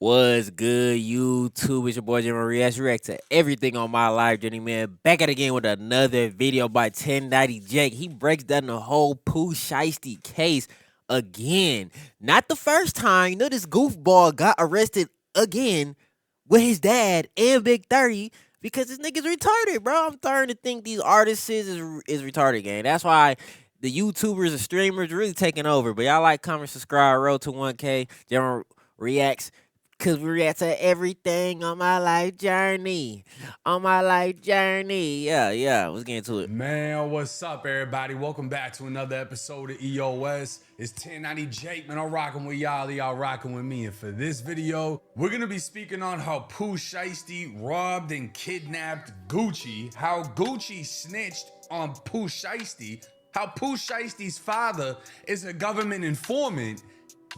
What's good, YouTube? It's your boy JUAN react to everything on my live journey, man. Back at it again with another video by 1090 Jake. He breaks down the whole Pooh Shiesty case again. Not the first time. You know, this goofball got arrested again with his dad and Big 30 because this nigga's retarded, bro. I'm starting to think these artists is retarded, gang. That's why the YouTubers and streamers really taking over. But y'all like, comment, subscribe, road to 1K. JUAN reacts. Cause we react to everything on my life journey. On my life journey. Yeah. Let's get into it. Man, what's up, everybody? Welcome back to another episode of EOS. It's 1090 Jake, man. I'm rocking with y'all rocking with me. And for this video, we're gonna be speaking on how Pooh Shiesty robbed and kidnapped Gucci, how Gucci snitched on Pooh Shiesty, how Pooh Shiesty's father is a government informant.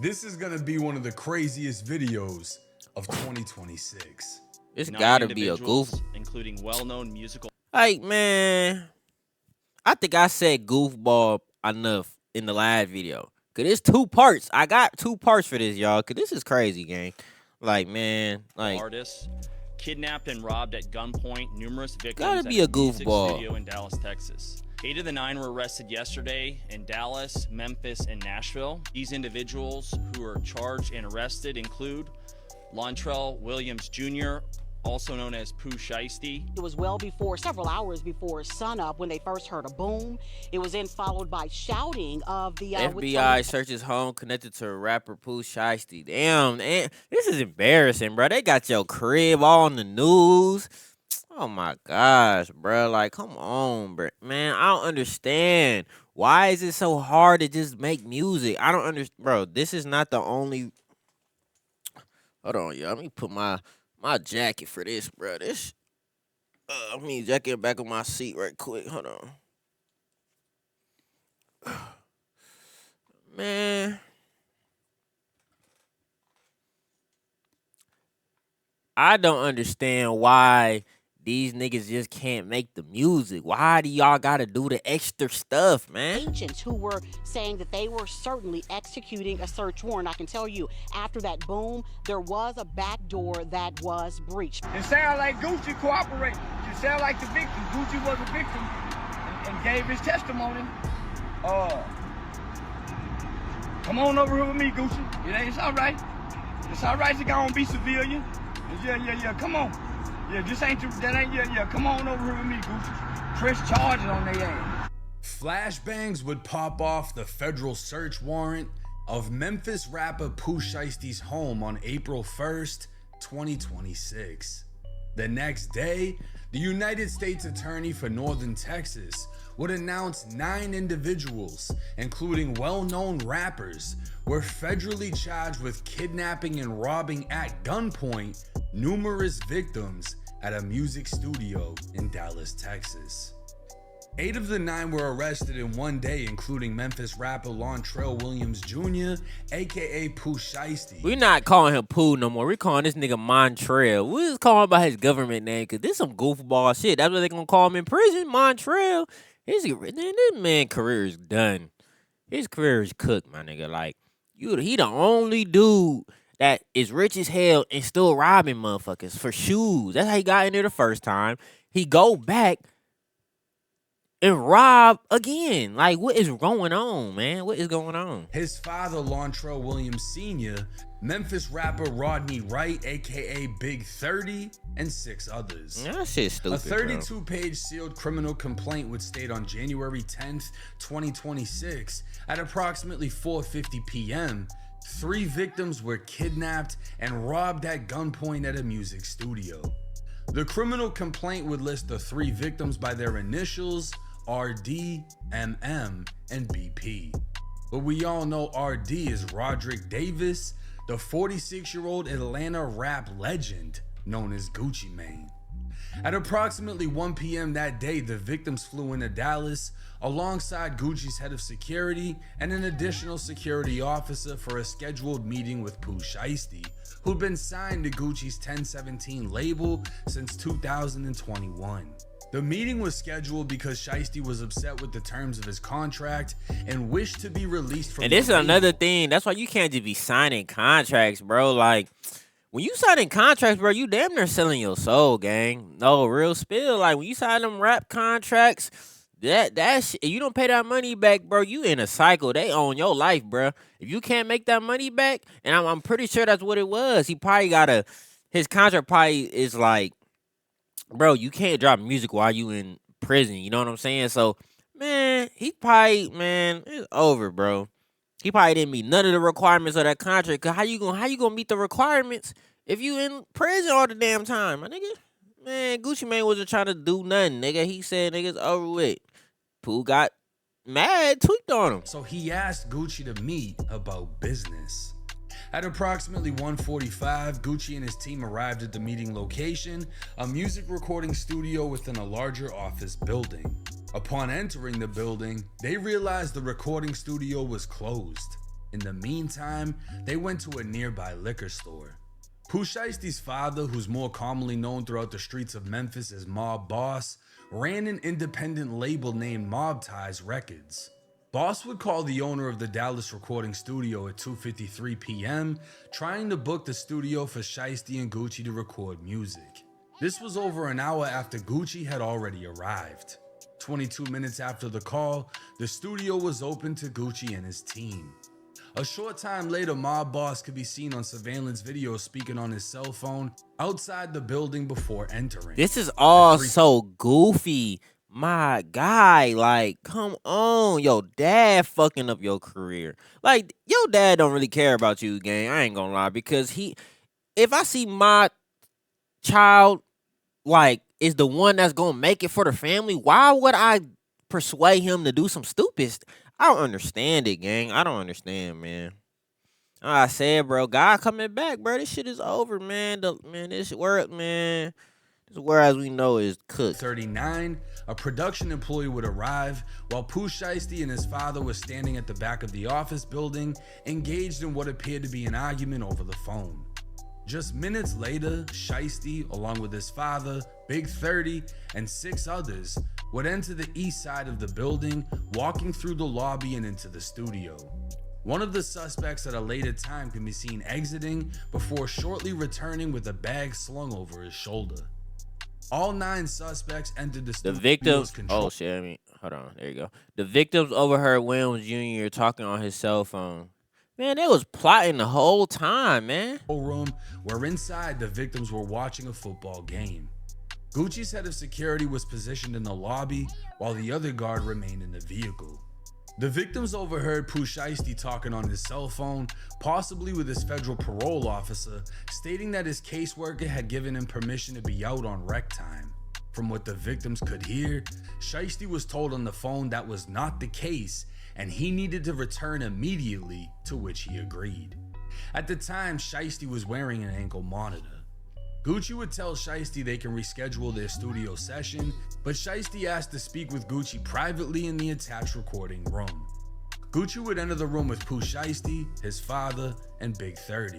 This is gonna be one of the craziest videos of 2026. It's gotta be a goof, including well-known musical. Like, man, I think I said goofball enough in the last video. Cause it's two parts. I got two parts for this, y'all. Cause this is crazy, gang. Like, man, like Artists kidnapped and robbed at gunpoint. Numerous victims. Gotta be a goofball. Studio in Dallas, Texas. 8 of the 9 were arrested yesterday in Dallas, Memphis, and Nashville. These individuals who are charged and arrested include Lontrell Williams Jr., also known as Pooh Shiesty. It was several hours before sunup when they first heard a boom. It was then followed by shouting of the FBI searches home connected to rapper Pooh Shiesty. Damn, man, this is embarrassing, bro. They got your crib all on the news. Oh my gosh, bro. Like, come on, bro. Man, I don't understand. Why is it so hard to just make music? I don't understand. Bro, this is not the only... Hold on, y'all. Let me put my jacket for this, bro. This... Let me jacket back on my seat right quick. Hold on. Man. I don't understand why these niggas just can't make the music. Why do y'all gotta do the extra stuff, man? Agents who were saying that they were certainly executing a search warrant. I can tell you, after that boom, there was a back door that was breached. It sounded like Gucci cooperated. It sounded like the victim. Gucci was a victim and gave his testimony. Come on over here with me, Gucci. It's all right. It's all right to go and be civilian. Yeah, come on. Yeah, come on over here with me, Gucci. Press charges on their ass. Flashbangs would pop off the federal search warrant of Memphis rapper Pooh Shiesty's home on April 1st, 2026. The next day, the United States Attorney for Northern Texas would announce 9 individuals, including well-known rappers, were federally charged with kidnapping and robbing at gunpoint numerous victims at a music studio in Dallas, Texas. 8 of the 9 were arrested in one day, including Memphis rapper Lontrell Williams Jr., aka Pooh Shiesty. We not calling him Pooh no more. We calling this nigga Montrell. We just calling him by his government name because this some goofball shit. That's what they gonna call him in prison, Montrell. This man career is done. His career is cooked, my nigga. Like, he the only dude that is rich as hell and still robbing motherfuckers for shoes. That's how he got in there the first time. He go back and rob again. Like, what is going on, man? What is going on? His father, Lontrell Williams Sr., Memphis rapper Rodney Wright, aka Big 30, and 6 others. That shit's stupid, a 32-page sealed criminal complaint would state on January 10th, 2026, at approximately 4:50 p.m., 3 victims were kidnapped and robbed at gunpoint at a music studio. The criminal complaint would list the 3 victims by their initials, RD, MM, and BP. But we all know RD is Roderick Davis, the 46-year-old Atlanta rap legend known as Gucci Mane. At approximately 1 p.m. that day, the victims flew into Dallas alongside Gucci's head of security and an additional security officer for a scheduled meeting with Pooh Shiesty, who'd been signed to Gucci's 1017 label since 2021. The meeting was scheduled because Shiesty was upset with the terms of his contract and wished to be released from. And this is another thing. That's why you can't just be signing contracts, bro. Like, when you signing contracts, bro, you damn near selling your soul, gang. No, real spill. Like when you sign them rap contracts, that shit, if you don't pay that money back, bro, you in a cycle. They own your life, bro. If you can't make that money back, and I'm pretty sure that's what it was. He probably his contract probably is like, bro, you can't drop music while you in prison. You know what I'm saying? So, man, he probably, man, it's over, bro. He probably didn't meet none of the requirements of that contract. Cause how you gonna meet the requirements if you in prison all the damn time, my nigga? Man, Gucci Mane wasn't trying to do nothing, nigga. He said niggas over with. Pooh got mad, tweaked on him. So he asked Gucci to meet about business. At approximately 1:45, Gucci and his team arrived at the meeting location, a music recording studio within a larger office building. Upon entering the building, they realized the recording studio was closed. In the meantime, they went to a nearby liquor store. Pooh Shiesty's father, who's more commonly known throughout the streets of Memphis as Mob Boss, ran an independent label named Mob Ties Records. Boss would call the owner of the Dallas recording studio at 2:53 p.m., trying to book the studio for Shiesty and Gucci to record music. This was over an hour after Gucci had already arrived. 22 minutes after the call, the studio was open to Gucci and his team. A short time later, Mob Boss could be seen on surveillance video speaking on his cell phone outside the building before entering. This is all so goofy. My guy, like, come on. Yo, dad fucking up your career. Like, your dad don't really care about you, gang. I ain't gonna lie. Because if I see my child, like, is the one that's gonna make it for the family, why would I persuade him to do some stupid? I don't understand it, gang. I don't understand, man. I said, bro, God coming back, bro. This shit is over, man. This world, man. This world as we know is cooked. 39, a production employee would arrive while Pooh Shiesty and his father were standing at the back of the office building, engaged in what appeared to be an argument over the phone. Just minutes later, Shiesty, along with his father, Big 30, and 6 others, would enter the east side of the building, walking through the lobby and into the studio. One of the suspects at a later time can be seen exiting before shortly returning with a bag slung over his shoulder. All 9 suspects entered the studio's victims. control. Oh shit! I mean, hold on. There you go. The victims overheard Williams Jr. talking on his cell phone. Man, they was plotting the whole time, man. Room where inside the victims were watching a football game. Gucci's head of security was positioned in the lobby while the other guard remained in the vehicle. The victims overheard Pooh Shiesty talking on his cell phone, possibly with his federal parole officer, stating that his caseworker had given him permission to be out on rec time. From what the victims could hear, Shiesty was told on the phone that was not the case and he needed to return immediately, to which he agreed. At the time, Shiesty was wearing an ankle monitor. Gucci would tell Shiesty they can reschedule their studio session, but Shiesty asked to speak with Gucci privately in the attached recording room. Gucci would enter the room with Pooh Shiesty, his father, and Big 30.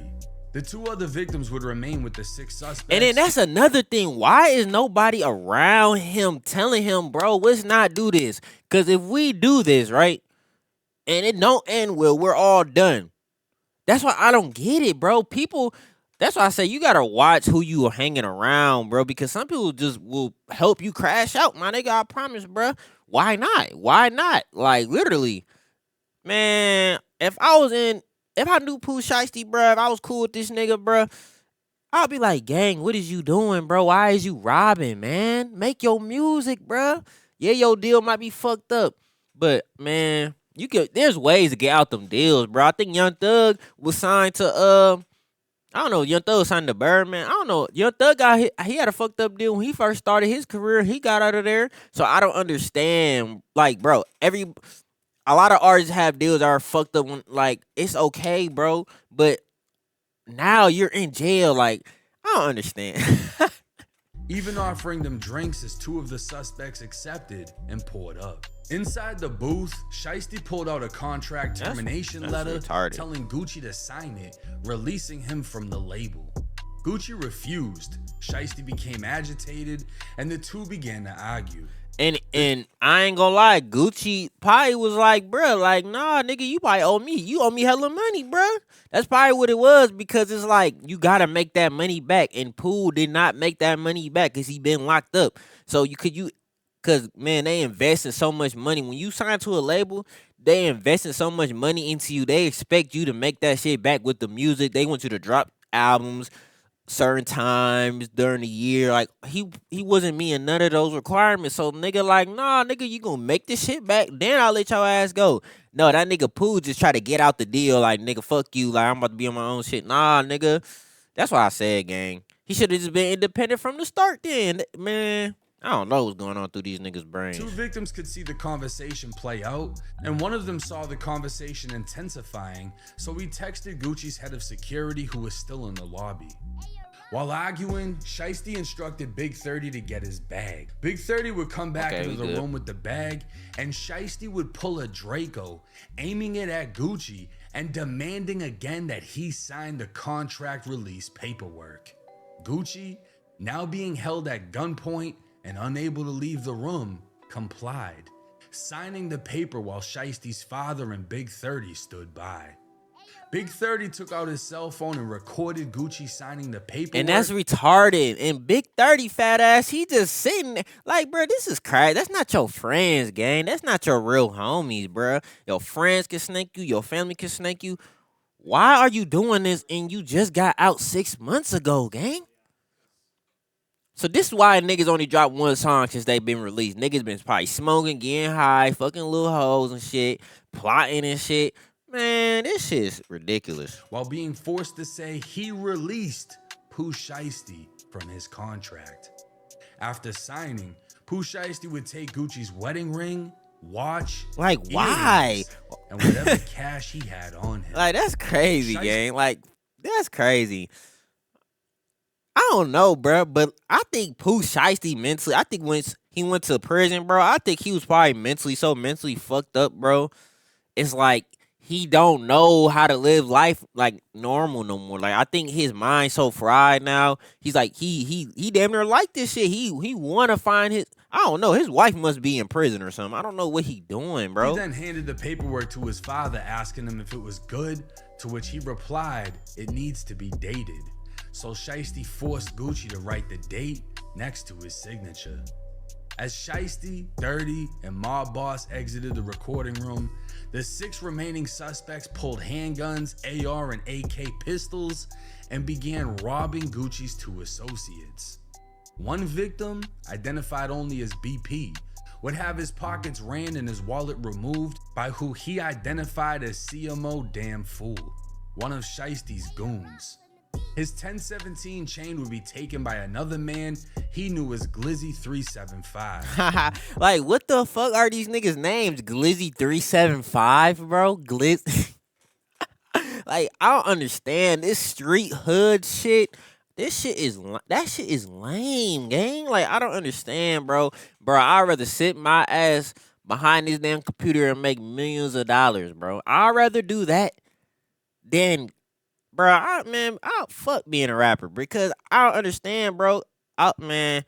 The 2 other victims would remain with the 6 suspects. And then that's another thing. Why is nobody around him telling him, bro, let's not do this? Because if we do this, right, and it don't end well, we're all done. That's why I don't get it, bro. That's why I say you got to watch who you are hanging around, bro, because some people just will help you crash out, my nigga. I promise, bro. Why not? Why not? Like, literally, man, if I knew Pooh Shiesty, bro, if I was cool with this nigga, bro, I'll be like, gang, what is you doing, bro? Why is you robbing, man? Make your music, bro. Yeah, your deal might be fucked up, but, man, there's ways to get out them deals, bro. I think Young Thug was signed to, I don't know, Young Thug signed to Birdman. I don't know. Young Thug he had a fucked up deal when he first started his career. He got out of there. So I don't understand. Like, bro, a lot of artists have deals that are fucked up when, like, it's okay, bro. But now you're in jail. Like, I don't understand. Even offering them drinks as 2 of the suspects accepted and poured up. Inside the booth, Shiesty pulled out a contract termination letter telling Gucci to sign it, releasing him from the label. Gucci refused. Shiesty became agitated and the 2 began to argue. And I ain't gonna lie, Gucci probably was like, bruh, like, nah, nigga, you probably owe me. You owe me hella money, bruh. That's probably what it was, because it's like you gotta make that money back. And Pooh did not make that money back because he been locked up. So cause man, they invested so much money. When you sign to a label, they invested so much money into you. They expect you to make that shit back with the music. They want you to drop albums certain times during the year. Like he wasn't meeting none of those requirements. So nigga like, nah, nigga, you gonna make this shit back, then I'll let your ass go. No, that nigga Pooh just try to get out the deal. Like, nigga, fuck you. Like, I'm about to be on my own shit. Nah, nigga. That's why I said, gang. He should have just been independent from the start then. Man, I don't know what's going on through these niggas' brains. Two victims could see the conversation play out, and one of them saw the conversation intensifying, so he texted Gucci's head of security, who was still in the lobby. While arguing, Shiesty instructed Big 30 to get his bag. Big 30 would come back into the room with the bag, and Shiesty would pull a Draco, aiming it at Gucci and demanding again that he sign the contract release paperwork. Gucci, now being held at gunpoint and unable to leave the room, complied, signing the paper while Shiesty's father and Big 30 stood by. Big 30 took out his cell phone and recorded Gucci signing the paperwork. And that's retarded. And Big 30 fat ass, he just sitting there. Like, bro, this is crazy. That's not your friends, gang. That's not your real homies, bro. Your friends can snake you. Your family can snake you. Why are you doing this and you just got out 6 months ago, gang? So this is why niggas only dropped one song since they been released. Niggas been probably smoking, getting high, fucking little hoes and shit, plotting and shit. Man, this shit's ridiculous. While being forced to say he released Pooh Shiesty from his contract. After signing, Pooh Shiesty would take Gucci's wedding ring, watch, like, why? And whatever cash he had on him. Like, that's crazy, gang. Like, that's crazy. I don't know, bro, but I think Pooh Shiesty mentally, I think when he went to prison, bro, I think he was probably mentally fucked up, bro. It's like he don't know how to live life like normal no more. Like, I think his mind's so fried now. He's like, he damn near like this shit. He want to find his, I don't know, his wife must be in prison or something. I don't know what he doing, bro. He then handed the paperwork to his father, asking him if it was good, to which he replied, it needs to be dated. So Shiesty forced Gucci to write the date next to his signature. As Shiesty, 30, and Mob Boss exited the recording room, the 6 remaining suspects pulled handguns, AR, and AK pistols and began robbing Gucci's 2 associates. One victim, identified only as BP, would have his pockets ran and his wallet removed by who he identified as CMO Damn Fool, one of Shiesty's goons. His 1017 chain would be taken by another man he knew as Glizzy 375. Like, what the fuck are these niggas' names? Glizzy 375, bro? Like, I don't understand this street hood shit. That shit is lame, gang. Like, I don't understand, bro. Bro, I'd rather sit my ass behind this damn computer and make millions of dollars, bro. I'd rather do that than, bro, I'll fuck being a rapper, because I don't understand, bro. Man,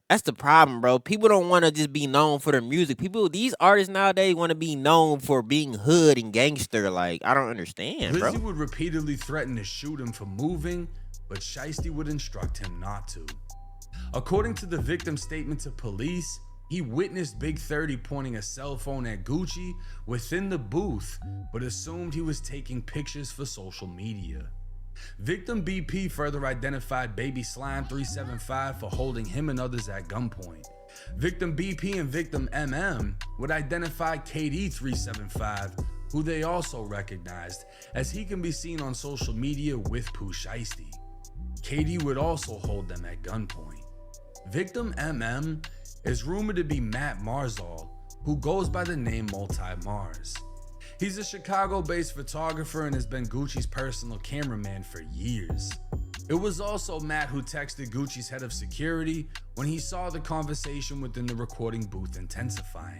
that's the problem, bro. People don't want to just be known for their music. These artists nowadays want to be known for being hood and gangster. Like, I don't understand, bro. Glizzy would repeatedly threaten to shoot him for moving, but Shiesty would instruct him not to. According to the victim's statement to police, he witnessed Big 30 pointing a cell phone at Gucci within the booth, but assumed he was taking pictures for social media. Victim BP further identified Baby Slime 375 for holding him and others at gunpoint. Victim BP and victim MM would identify KD 375, who they also recognized, as he can be seen on social media with Pooh Shiesty. KD would also hold them at gunpoint. Victim MM is rumored to be Matt Marzal, who goes by the name Multi-Mars. He's a Chicago-based photographer and has been Gucci's personal cameraman for years. It was also Matt who texted Gucci's head of security when he saw the conversation within the recording booth intensifying.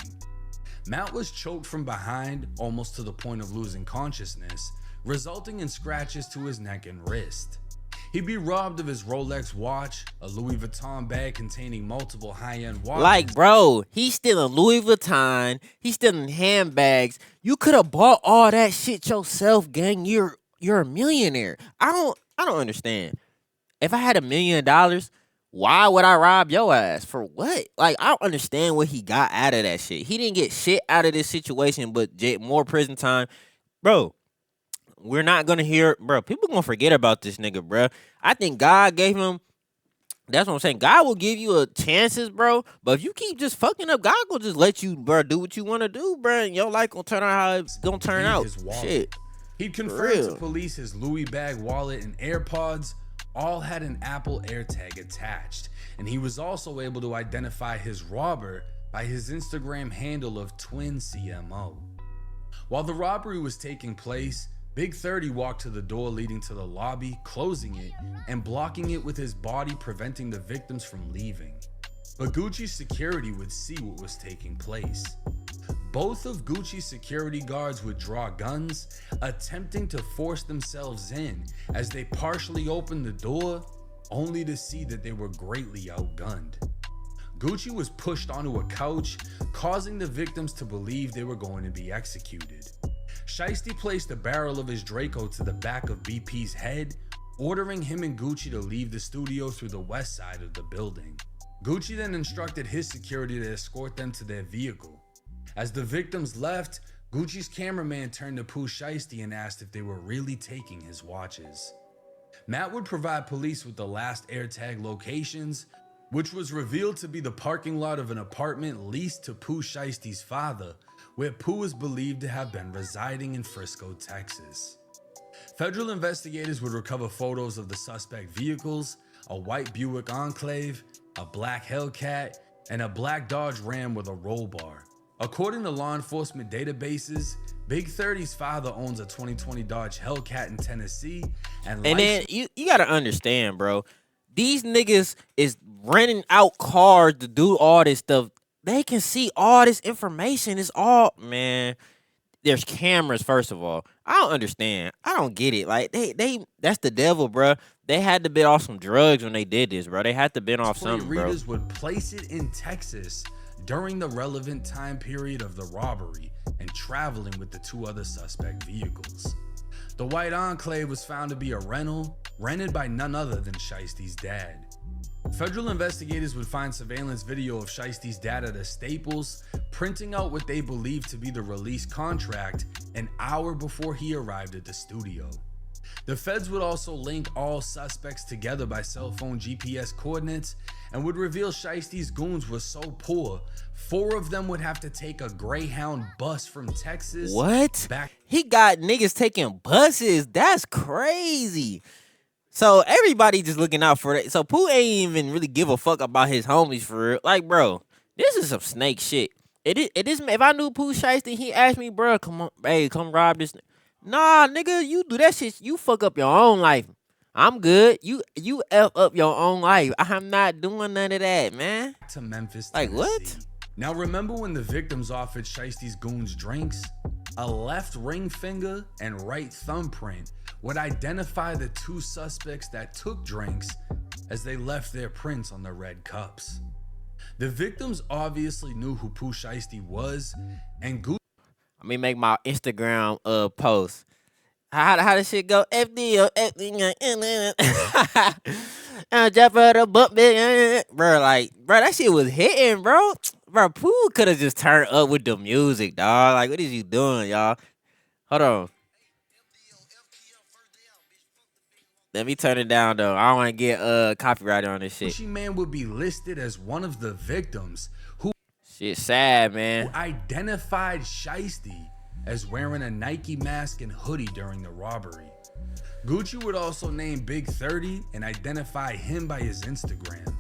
Matt was choked from behind, almost to the point of losing consciousness, resulting in scratches to his neck and wrist. He'd be robbed of his Rolex watch, a Louis Vuitton bag containing multiple high-end watches. Like, bro, he's stealing Louis Vuitton. He's stealing handbags. You could have bought all that shit yourself, gang. You're a millionaire. I don't understand. If I had $1 million, why would I rob your ass? For what? Like, I don't understand what he got out of that shit. He didn't get shit out of this situation, but more prison time. Bro, we're not gonna hear, bro. People gonna forget about this nigga, bro. I think God gave him. That's what I'm saying. God will give you chances, bro. But if you keep just fucking up, God will just let you, bro, do what you want to do, bro. And your life gonna turn out how it's gonna turn out. Shit. He'd confirmed to police his Louis bag, wallet, and AirPods all had an Apple AirTag attached, and he was also able to identify his robber by his Instagram handle of TwinCMO. While the robbery was taking place, Big 30 walked to the door leading to the lobby, closing it and blocking it with his body, preventing the victims from leaving. But Gucci's security would see what was taking place. Both of Gucci's security guards would draw guns, attempting to force themselves in as they partially opened the door, only to see that they were greatly outgunned. Gucci was pushed onto a couch, causing the victims to believe they were going to be executed. Shiesty placed the barrel of his Draco to the back of BP's head, ordering him and Gucci to leave the studio through the west side of the building. Gucci then instructed his security to escort them to their vehicle. As the victims left, Gucci's cameraman turned to Pooh Shiesty and asked if they were really taking his watches. Matt would provide police with the last AirTag locations, which was revealed to be the parking lot of an apartment leased to Pooh Shiesty's father, where Pooh is believed to have been residing in Frisco, Texas. Federal investigators would recover photos of the suspect vehicles, a white Buick Enclave, a black Hellcat, and a black Dodge Ram with a roll bar. According to law enforcement databases, Big 30's father owns a 2020 Dodge Hellcat in Tennessee, and then you gotta understand, bro. These niggas is renting out cars to do all this stuff. They can see all this information. It's all, man. There's cameras, first of all. I don't understand. I don't get it. Like they that's the devil, bro. They had to been off some drugs when they did this, bro. They had to been off something, bro. Readers would place it in Texas during the relevant time period of the robbery and traveling with the two other suspect vehicles. The white Enclave was found to be a rental, rented by none other than Shiesty's dad. Federal investigators would find surveillance video of Shiesty's dad at a Staples, printing out what they believed to be the release contract an hour before he arrived at the studio. The feds would also link all suspects together by cell phone GPS coordinates and would reveal Shiesty's goons were so poor, 4 of them would have to take a Greyhound bus from Texas. What? Back. He got niggas taking buses. That's crazy. So everybody just looking out for that. So Pooh ain't even really give a fuck about his homies for real. Like, bro, this is some snake shit. It is. If I knew Pooh Shiesty, he asked me, bro, come on, hey, come rob this. Nah, nigga, you do that shit. You fuck up your own life. I'm good. You F up your own life. I'm not doing none of that, man. To Memphis, like Tennessee. what? Now remember when the victims offered Shiesty's goons drinks? A left ring finger and right thumbprint would identify the 2 suspects that took drinks as they left their prints on the red cups. The victims obviously knew who Pooh Shiesty was, and Gucci. Let me make my Instagram post. How does shit go? FD, Jeff for the bump, bro. Like, bro, that shit was hitting, bro. Bro, Pooh could have just turned up with the music, dog. Like, what is you doing, y'all? Hold on. Let me turn it down, though. I don't want to get copyrighted on this shit. Gucci Man would be listed as one of the victims who shit sad, man. Identified Shiesty as wearing a Nike mask and hoodie during the robbery. Gucci would also name Big 30 and identify him by his Instagram.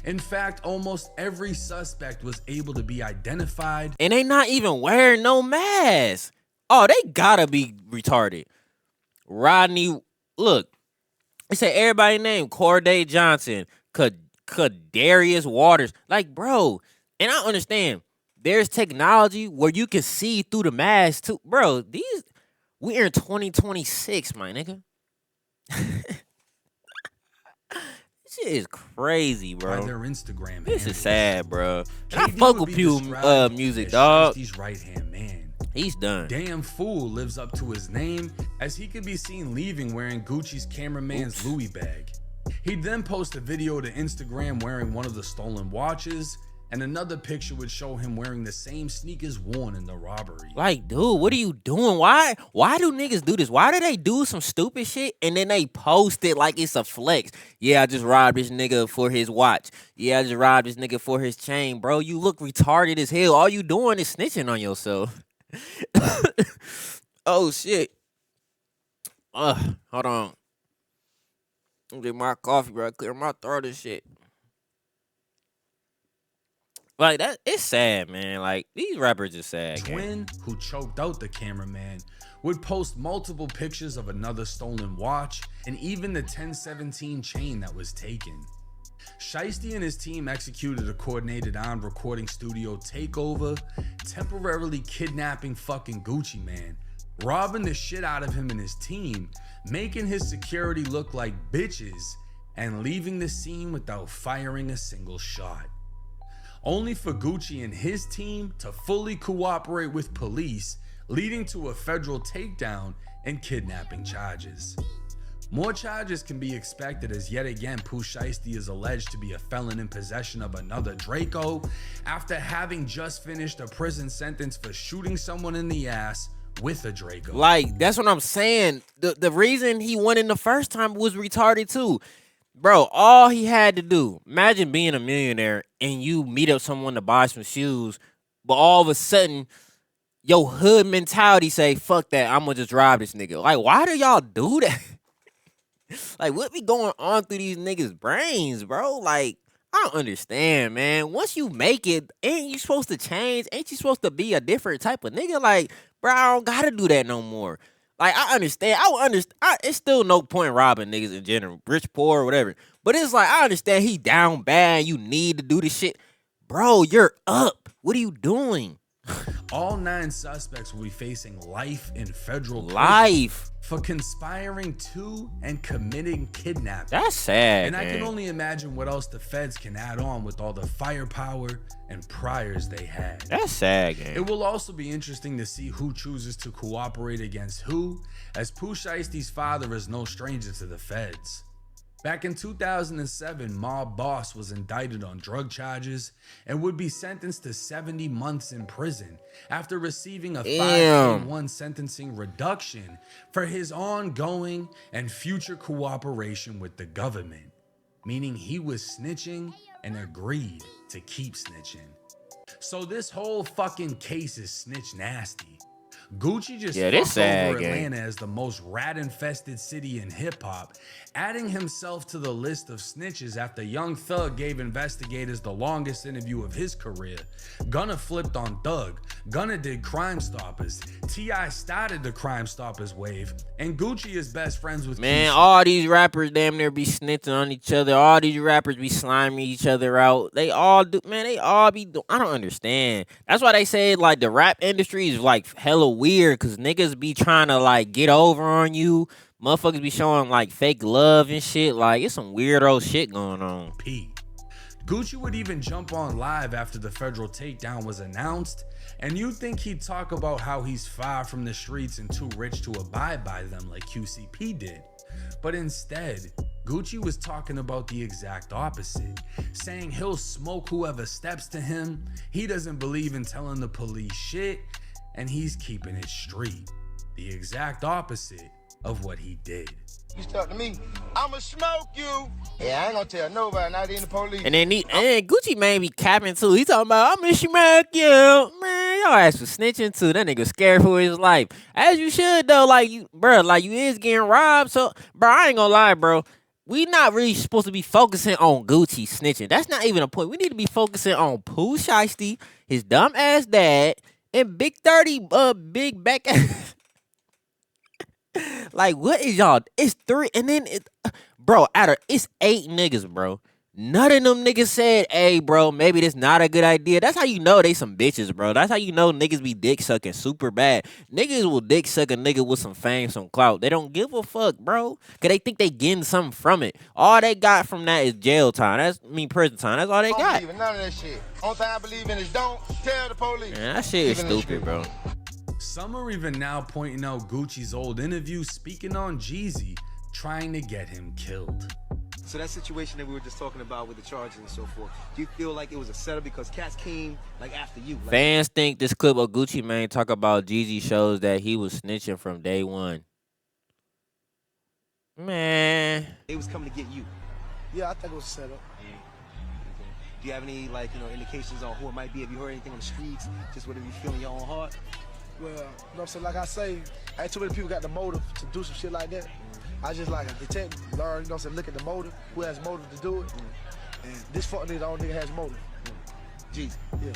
In fact, almost every suspect was able to be identified. And they not even wearing no mask. Oh, they gotta be retarded. Rodney, look, they say everybody named Corday Johnson, Kadarius Waters. Like, bro, and I understand there's technology where you can see through the mask too. Bro, we're in 2026, my nigga. This shit is crazy, by bro. their Instagram This handles. is sad, bro. And I KD fuck would with be Pooh described music, as dog. Shiesty's right-hand man. He's done. Damn Fool lives up to his name, as he could be seen leaving wearing Gucci's cameraman's Louis bag. He'd then post a video to Instagram wearing one of the stolen watches, and another picture would show him wearing the same sneakers worn in the robbery. Like, dude, what are you doing? Why do niggas do this? Why do they do some stupid shit and then they post it like it's a flex? Yeah, I just robbed this nigga for his watch. Yeah, I just robbed this nigga for his chain. Bro, you look retarded as hell. All you doing is snitching on yourself. Oh, shit. Hold on. Let me get my coffee, bro. Clear my throat and shit. Like, that, it's sad, man. Like, these rappers are sad. JUAN, who choked out the cameraman, would post multiple pictures of another stolen watch and even the 1017 chain that was taken. Shiesty and his team executed a coordinated armed recording studio takeover, temporarily kidnapping fucking Gucci Man, robbing the shit out of him and his team, making his security look like bitches, and leaving the scene without firing a single shot. Only for Gucci and his team to fully cooperate with police, leading to a federal takedown and kidnapping charges. More charges can be expected, as yet again Pooh Shiesty is alleged to be a felon in possession of another Draco after having just finished a prison sentence for shooting someone in the ass with a Draco. Like, that's what I'm saying. The reason he won in the first time was retarded too. Bro, all he had to do, imagine being a millionaire and you meet up someone to buy some shoes, but all of a sudden, your hood mentality say, fuck that, I'm gonna just rob this nigga. Like, why do y'all do that? Like, what be going on through these niggas' brains, bro? Like, I don't understand, man. Once you make it, ain't you supposed to change? Ain't you supposed to be a different type of nigga? Like, bro, I don't gotta do that no more. Like, I understand. I would understand. It's still no point robbing niggas in general, rich, poor, whatever. But it's like, I understand he down bad. You need to do this shit. Bro, you're up. What are you doing? All 9 suspects will be facing life in federal prison Life. for conspiring to and committing kidnapping. That's sad, And man. I can only imagine what else the feds can add on with all the firepower and priors they had. That's sad, gang. It will also be interesting to see who chooses to cooperate against who, as Pooh Shiesty's father is no stranger to the feds. Back in 2007, Mob Boss was indicted on drug charges and would be sentenced to 70 months in prison after receiving a 5-1 sentencing reduction for his ongoing and future cooperation with the government, meaning he was snitching and agreed to keep snitching. So this whole fucking case is snitch nasty. Gucci just fucked over Atlanta as the most rat-infested city in hip-hop, adding himself to the list of snitches after Young Thug gave investigators the longest interview of his career. Gunna flipped on Thug, Gunna did Crime Stoppers, T.I. started the Crime Stoppers wave, and Gucci is best friends with Man, Keisha. all these rappers damn near be snitching on each other. All these rappers be sliming each other out. They all do, man, they all be do. I don't understand. That's why they say, like, the rap industry is, like, hella weird, because niggas be trying to, like, get over on you. Motherfuckers be showing, like, fake love and shit. Like, it's some weirdo shit going on. Gucci would even jump on live after the federal takedown was announced, and you'd think he'd talk about how he's far from the streets and too rich to abide by them like QCP did. But instead, Gucci was talking about the exact opposite, saying he'll smoke whoever steps to him, he doesn't believe in telling the police shit, and he's keeping it street. The exact opposite of what he did. You talk to me, I'ma smoke you. Yeah, I ain't gonna tell nobody, not even the police. And then Gucci Mane be capping too. He talking about, I'ma smack you. Man, y'all ass was snitching too. That nigga scared for his life. As you should though, like you, bro, like you is getting robbed. So, bro, I ain't gonna lie, bro. We not really supposed to be focusing on Gucci snitching. That's not even a point. We need to be focusing on Pooh Shiesty, his dumb ass dad, and Big 30, big back ass. Like, what is y'all? It's 3, and then bro, it's 8 niggas, bro. None of them niggas said, hey, bro, maybe this not a good idea. That's how you know they some bitches, bro. That's how you know niggas be dick sucking super bad. Niggas will dick suck a nigga with some fame, some clout. They don't give a fuck, bro. Because they think they getting something from it. All they got from that is jail time. Prison time. That's all they I don't got. believe in none of that shit. Only thing I believe in is don't tell the police. Man, that shit is Even in the stupid, street. bro. Some are even now pointing out Gucci's old interview speaking on Jeezy, trying to get him killed. So that situation that we were just talking about with the charges and so forth, do you feel like it was a setup because cats came like after you? Like, Fans think this clip of Gucci Mane talk about Jeezy shows that he was snitching from day one. Man. they was coming to get you. Yeah, I think it was a setup. Do you have any indications on who it might be? Have you heard anything on the streets? Just whatever you feel in your own heart? Well, you know what I'm saying? Like I say, ain't too many people got the motive to do some shit like that. I just like a detective, learn, you know what I'm saying, look at the motive, who has motive to do it. And this fuck nigga, the only nigga has motive. Jeez. Yeah.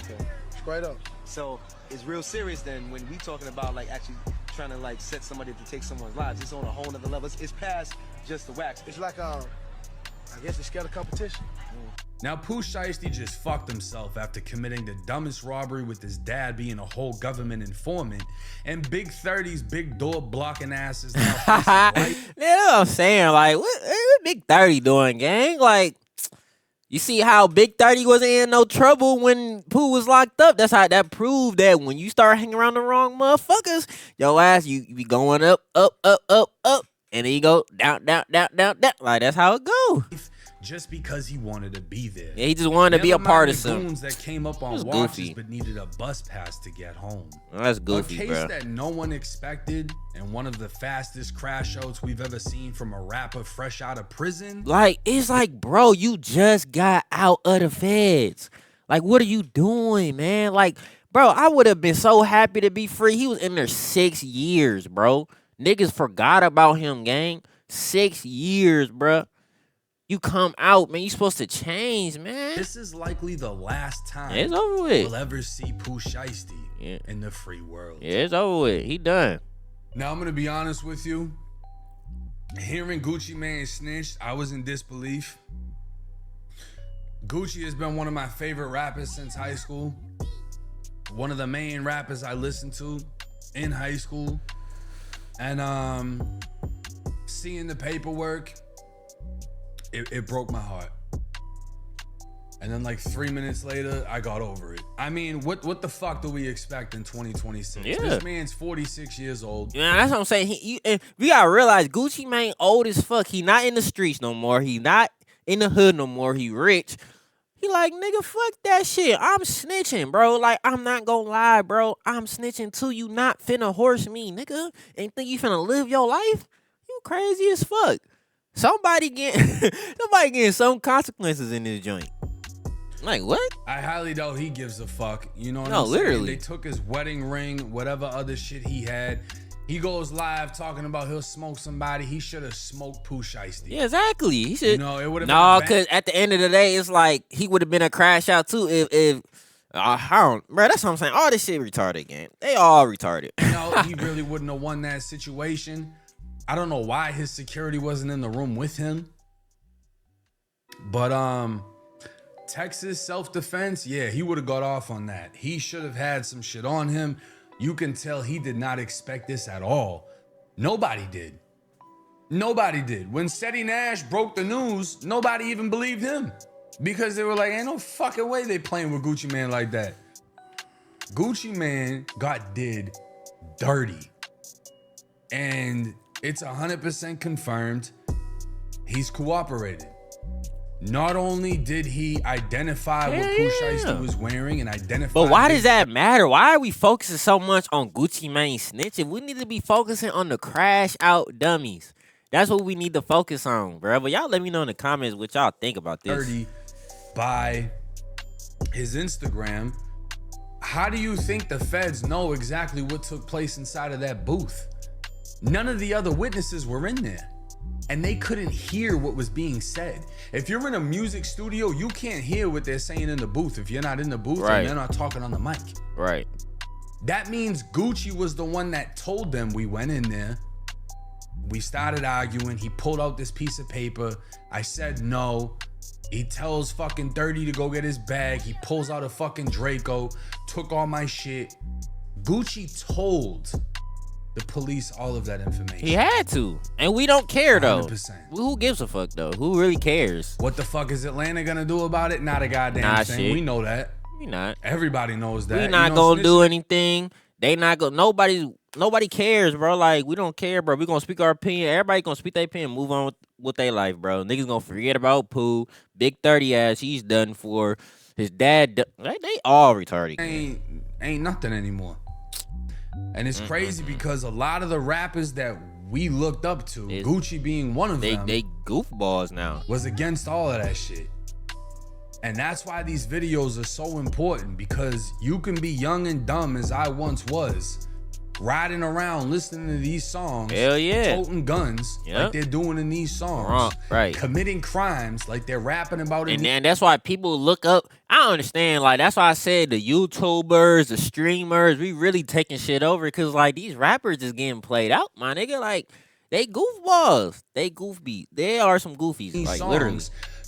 Okay. Straight up. So it's real serious then when we talking about like actually trying to like set somebody to take someone's lives. It's on a whole nother level. It's past just the wax. It's like, I guess they scared of competition. Now, Pooh Shiesty just fucked himself after committing the dumbest robbery with his dad being a whole government informant, and Big 30's big door blocking asses now facing life. You know what I'm saying? Like, what Big 30 doing, gang? Like, you see how Big 30 wasn't in no trouble when Pooh was locked up? That's how that proved that when you start hanging around the wrong motherfuckers, your ass, you be going up, up, up, up, up, and then you go down, down, down, down, down. Like, that's how it go. Just because he wanted to be there. Yeah, he just wanted to be a Never part mind of the something. goons that came up on That's watches goofy. but needed a bus pass to get home. That's goofy, a case bro. that no one expected, and one of the fastest crash outs we've ever seen from a rapper fresh out of prison. Like, it's like, bro, you just got out of the feds. Like, what are you doing, man? Like, bro, I would have been so happy to be free. He was in there 6 years, bro. Niggas forgot about him, gang. 6 years, bro. You come out, man. You supposed to change, man. This is likely the last time It's over with. we'll ever see Pooh Shiesty in the free world. Yeah, it's over with. He done. Now, I'm going to be honest with you. Hearing Gucci Mane snitch, I was in disbelief. Gucci has been one of my favorite rappers since high school. One of the main rappers I listened to in high school. And seeing the paperwork, it broke my heart. And then like 3 minutes later, I got over it. I mean, what the fuck do we expect in 2026? Yeah. This man's 46 years old. Yeah, that's what I'm saying. We gotta realize Gucci Mane old as fuck. He not in the streets no more. He not in the hood no more. He rich. He like, nigga, fuck that shit. I'm snitching, bro. Like, I'm not gonna lie, bro. I'm snitching too. You not finna horse me, nigga. And think you finna live your life? You crazy as fuck. Somebody getting some consequences in this joint. Like, what? I highly doubt he gives a fuck. You know what No, I'm saying? literally. They took his wedding ring, whatever other shit he had. He goes live talking about he'll smoke somebody. He should have smoked Pooh Shiesty. Yeah, exactly. He should. You know, it would have No, been because at the end of the day, it's like he would have been a crash out too if I don't, bro. That's what I'm saying. All this shit retarded, gang. They all retarded. No, he really wouldn't have won that situation. I don't know why his security wasn't in the room with him. But Texas self-defense, yeah, he would have got off on that. He should have had some shit on him. You can tell he did not expect this at all. Nobody did. Nobody did. When Seti Nash broke the news, nobody even believed him. Because they were like, ain't no fucking way they playing with Gucci Mane like that. Gucci Mane got did dirty. And it's 100% confirmed he's cooperated. Not only did he identify what Pooh Shiesty was wearing and identify... But why does that matter? Why are we focusing so much on Gucci Mane snitching? We need to be focusing on the crash out dummies. That's what we need to focus on, bro. But y'all let me know in the comments what y'all think about this. Dirty by his Instagram. How do you think the feds know exactly what took place inside of that booth? None of the other witnesses were in there. And they couldn't hear what was being said. If you're in a music studio, you can't hear what they're saying in the booth if you're not in the booth and they're not talking on the mic. Right. That means Gucci was the one that told them. We went in there. We started arguing. He pulled out this piece of paper. I said no. He tells fucking 30 to go get his bag. He pulls out a fucking Draco, took all my shit. Gucci told the police all of that information. He had to. And we don't care, though. 100%. Who gives a fuck, though? Who really cares? What the fuck is Atlanta gonna do about it? Not a goddamn thing. Shit. We know that. We not. Everybody knows that. We not gonna do anything. They not gonna. Nobody cares, bro. Like, we don't care, bro. We gonna speak our opinion. Everybody gonna speak their opinion. Move on with their life, bro. Niggas gonna forget about Pooh. Big 30 ass. He's done for. His dad. They all retarded. Ain't nothing anymore. And it's crazy because a lot of the rappers that we looked up to, Gucci being one of them, they goofballs now. Was against all of that shit. And that's why these videos are so important, because you can be young and dumb as I once was, riding around listening to these songs, hell yeah, toting guns like they're doing in these songs, right, committing crimes like they're rapping about it. And then that's why people look up. I don't understand. Like, that's why I said the YouTubers, the streamers, we really taking shit over, because like these rappers is getting played out, my nigga. Like, they goofballs. They goofy. They are some goofies. These like, songs, literally.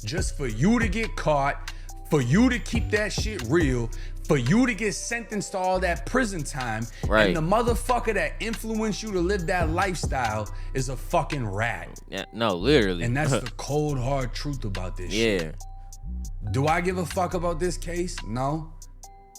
Just for you to get caught, for you to keep that shit real, for you to get sentenced to all that prison time, right. And the motherfucker that influenced you to live that lifestyle is a fucking rat. Yeah, no, literally. And that's the cold, hard truth about this shit. Do I give a fuck about this case? No.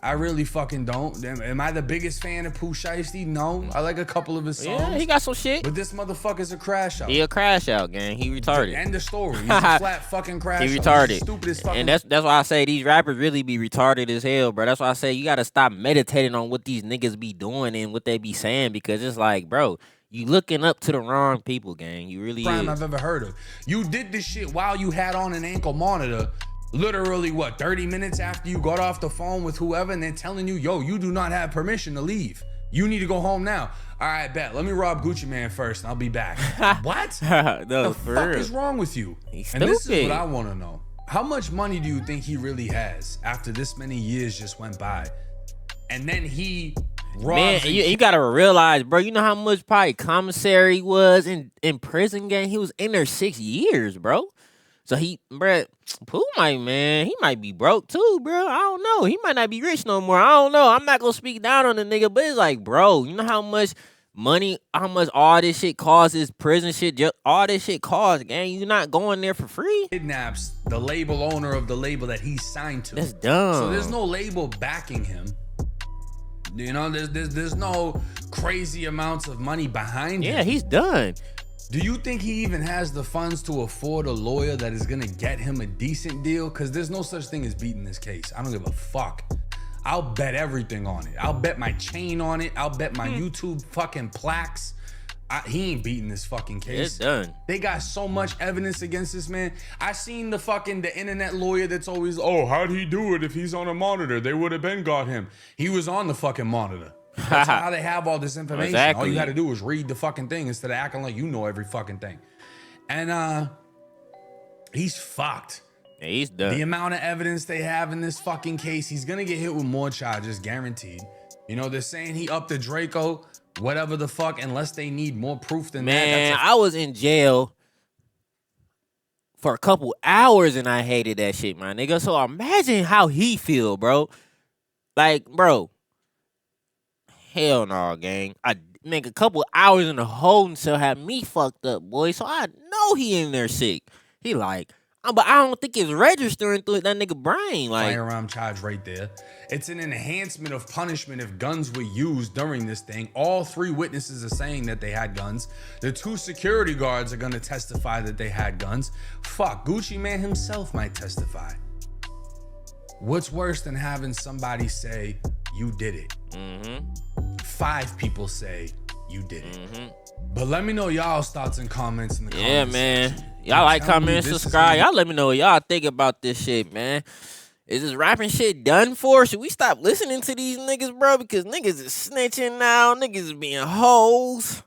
I really fucking don't. Am I the biggest fan of Pooh Shiesty? No. I like a couple of his songs. Yeah, he got some shit. But this motherfucker's a crash out. He a crash out, gang. He retarded. End of story. He's a flat fucking crash out. He retarded. He's stupid as fucking. And that's why I say these rappers really be retarded as hell, bro. That's why I say you gotta stop meditating on what these niggas be doing and what they be saying, because it's like, bro, you looking up to the wrong people, gang. You really crime is. I've ever heard of. You did this shit while you had on an ankle monitor. Literally, 30 minutes after you got off the phone with whoever, and they're telling you, yo, you do not have permission to leave. You need to go home now. All right, bet. Let me rob Gucci Man first, and I'll be back. What? No, the fuck is wrong with you? He's and this is stupid. what I want to know. How much money do you think he really has after this many years just went by? And then he robs. Man, you gotta realize, bro, you know how much probably commissary was in prison, gang? He was in there 6 years, bro. So Pooh he might be broke too, bro. I don't know. He might not be rich no more. I don't know. I'm not gonna speak down on the nigga, but it's like, bro, you know how much money, how much all this shit costs, this prison shit, all this shit costs, gang. You not going there for free? Kidnaps the label owner of the label that he's signed to. That's dumb. So there's no label backing him. You know, there's no crazy amounts of money behind him. Yeah, he's done. Do you think he even has the funds to afford a lawyer that is gonna get him a decent deal? Because there's no such thing as beating this case. I don't give a fuck. I'll bet everything on it. I'll bet my chain on it. I'll bet my YouTube fucking plaques. He ain't beating this fucking case. It's done. They got so much evidence against this man. I seen the internet lawyer that's always, oh, how'd he do it if he's on a monitor? They would have been got him. He was on the fucking monitor. That's how they have all this information. Exactly. All you got to do is read the fucking thing instead of acting like you know every fucking thing. And he's fucked. Yeah, he's done. The amount of evidence they have in this fucking case, he's gonna get hit with more charges, guaranteed. You know, they're saying he upped the Draco, whatever the fuck, unless they need more proof than that. Man, I was in jail for a couple hours and I hated that shit, my nigga. So imagine how he feel, bro. Like, bro. Hell no, gang. I make a couple hours in the holding cell had me fucked up, boy. So I know he in there sick. He like, but I don't think it's registering through that nigga brain. Like, firearm charge right there. It's an enhancement of punishment if guns were used during this thing. All 3 witnesses are saying that they had guns. The 2 security guards are gonna testify that they had guns. Fuck, Gucci Man himself might testify. What's worse than having somebody say you did it? 5 people say you did it. But let me know y'all's thoughts and comments in the comments. yeah, man. Y'all like, comment, subscribe. Y'all let me know what y'all think about this shit, man. Is this rapping shit done for? Should we stop listening to these niggas, bro? Because niggas is snitching now. Niggas is being hoes.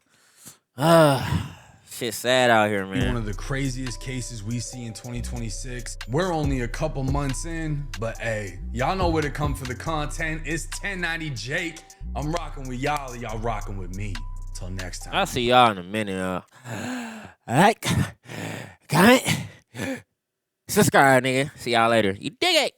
Shit sad out here, man. One of the craziest cases we see in 2026. We're only a couple months in, but hey, y'all know where to come for the content. It's 1090 Jake. I'm rocking with y'all, y'all rocking with me. Till next time. I'll see y'all in a minute. All right. Comment. Subscribe, nigga. See y'all later. You dig it?